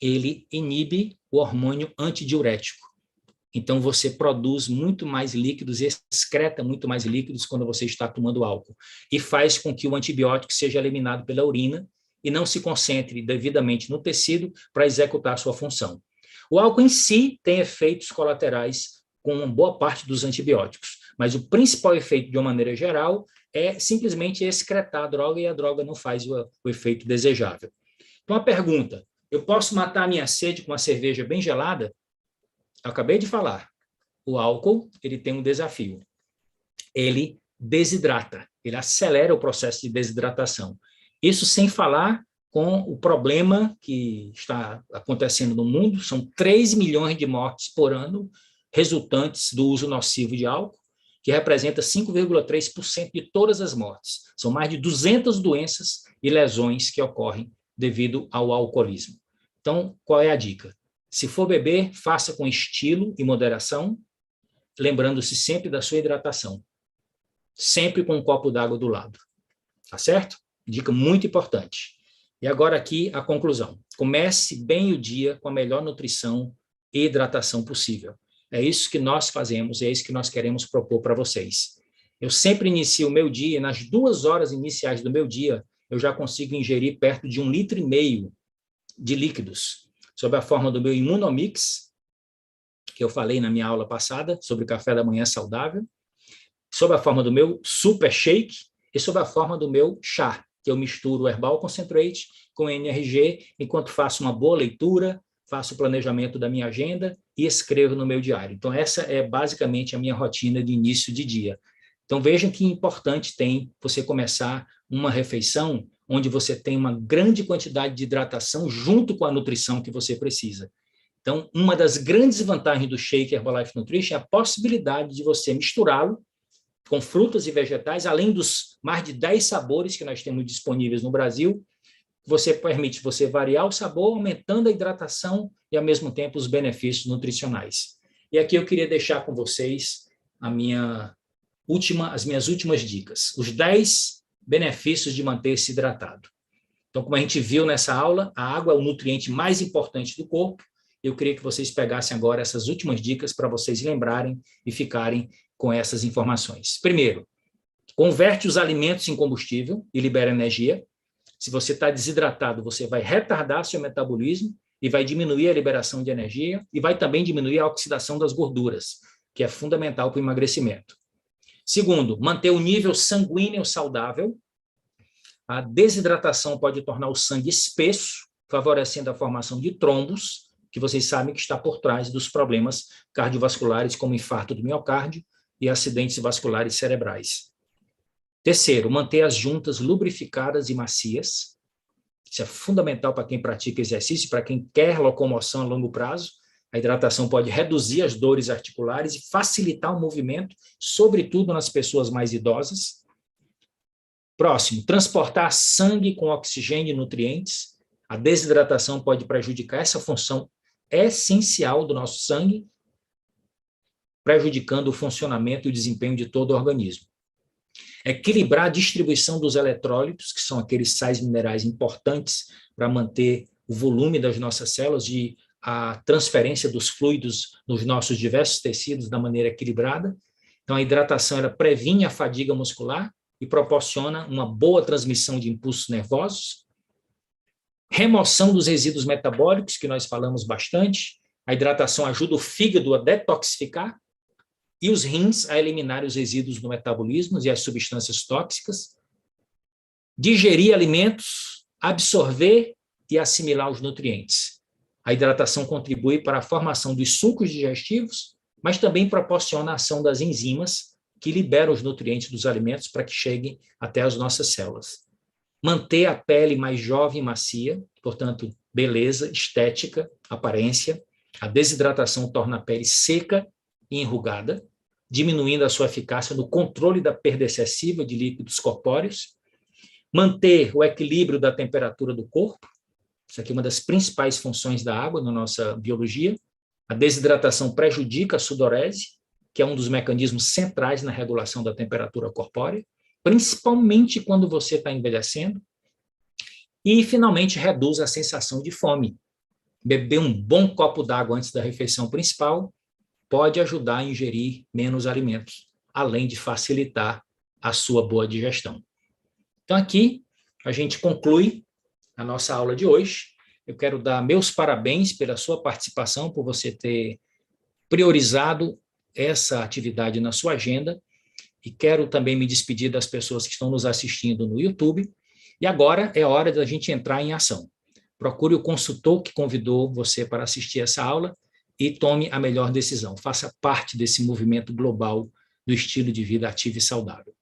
ele inibe o hormônio antidiurético. Então, você produz muito mais líquidos e excreta muito mais líquidos quando você está tomando álcool. E faz com que o antibiótico seja eliminado pela urina e não se concentre devidamente no tecido para executar a sua função. O álcool em si tem efeitos colaterais com uma boa parte dos antibióticos, mas o principal efeito, de uma maneira geral, é simplesmente excretar a droga e a droga não faz o efeito desejável. Então, a pergunta, eu posso matar a minha sede com uma cerveja bem gelada? Eu acabei de falar, o álcool ele tem um desafio. Ele desidrata, ele acelera o processo de desidratação. Isso sem falar com o problema que está acontecendo no mundo, são 3 milhões de mortes por ano resultantes do uso nocivo de álcool, que representa 5,3% de todas as mortes. São mais de 200 doenças e lesões que ocorrem devido ao alcoolismo. Então, qual é a dica? Se for beber, faça com estilo e moderação, lembrando-se sempre da sua hidratação. Sempre com um copo d'água do lado. Tá certo? Dica muito importante. E agora aqui a conclusão. Comece bem o dia com a melhor nutrição e hidratação possível. É isso que nós fazemos, é isso que nós queremos propor para vocês. Eu sempre inicio o meu dia, e nas 2 horas iniciais do meu dia, eu já consigo ingerir perto de 1,5 litro de líquidos, sob a forma do meu Immunomix, que eu falei na minha aula passada, sobre café da manhã saudável, sob a forma do meu Super Shake e sob a forma do meu chá, que eu misturo o Herbal Concentrate com NRG, enquanto faço uma boa leitura, faço o planejamento da minha agenda e escrevo no meu diário. Então, essa é basicamente a minha rotina de início de dia. Então, vejam que importante tem você começar uma refeição onde você tem uma grande quantidade de hidratação junto com a nutrição que você precisa. Então, uma das grandes vantagens do Shake Herbalife Nutrition é a possibilidade de você misturá-lo com frutas e vegetais, além dos mais de 10 sabores que nós temos disponíveis no Brasil. Você permite você variar o sabor, aumentando a hidratação e, ao mesmo tempo, os benefícios nutricionais. E aqui eu queria deixar com vocês as minhas últimas dicas. Os 10 benefícios de manter-se hidratado. Então, como a gente viu nessa aula, a água é o nutriente mais importante do corpo Eu queria que vocês pegassem agora essas últimas dicas para vocês lembrarem e ficarem com essas informações. Primeiro, converte os alimentos em combustível e libera energia. Se você está desidratado, você vai retardar seu metabolismo e vai diminuir a liberação de energia e vai também diminuir a oxidação das gorduras, que é fundamental para o emagrecimento. Segundo, manter o nível sanguíneo saudável. A desidratação pode tornar o sangue espesso, favorecendo a formação de trombos, que vocês sabem que está por trás dos problemas cardiovasculares, como infarto do miocárdio e acidentes vasculares cerebrais. Terceiro, manter as juntas lubrificadas e macias. Isso é fundamental para quem pratica exercício, para quem quer locomoção a longo prazo. A hidratação pode reduzir as dores articulares e facilitar o movimento, sobretudo nas pessoas mais idosas. Próximo, transportar sangue com oxigênio e nutrientes. A desidratação pode prejudicar essa função essencial do nosso sangue, prejudicando o funcionamento e o desempenho de todo o organismo. Equilibrar a distribuição dos eletrólitos, que são aqueles sais minerais importantes para manter o volume das nossas células e a transferência dos fluidos nos nossos diversos tecidos da maneira equilibrada. Então, a hidratação ela previne a fadiga muscular e proporciona uma boa transmissão de impulsos nervosos. Remoção dos resíduos metabólicos, que nós falamos bastante. A hidratação ajuda o fígado a detoxificar e os rins a eliminar os resíduos do metabolismo e as substâncias tóxicas. Digerir alimentos, absorver e assimilar os nutrientes. A hidratação contribui para a formação dos sucos digestivos, mas também proporciona a ação das enzimas que liberam os nutrientes dos alimentos para que cheguem até as nossas células. Manter a pele mais jovem e macia, portanto, beleza, estética, aparência. A desidratação torna a pele seca e enrugada, diminuindo a sua eficácia no controle da perda excessiva de líquidos corpóreos. Manter o equilíbrio da temperatura do corpo. Isso aqui é uma das principais funções da água na nossa biologia. A desidratação prejudica a sudorese, que é um dos mecanismos centrais na regulação da temperatura corpórea, principalmente quando você está envelhecendo. E, finalmente, reduz a sensação de fome. Beber um bom copo d'água antes da refeição principal pode ajudar a ingerir menos alimentos, além de facilitar a sua boa digestão. Então, aqui, a gente conclui a nossa aula de hoje. Eu quero dar meus parabéns pela sua participação, por você ter priorizado essa atividade na sua agenda, e quero também me despedir das pessoas que estão nos assistindo no YouTube. E agora é hora da gente entrar em ação. Procure o consultor que convidou você para assistir essa aula e tome a melhor decisão. Faça parte desse movimento global do estilo de vida ativo e saudável.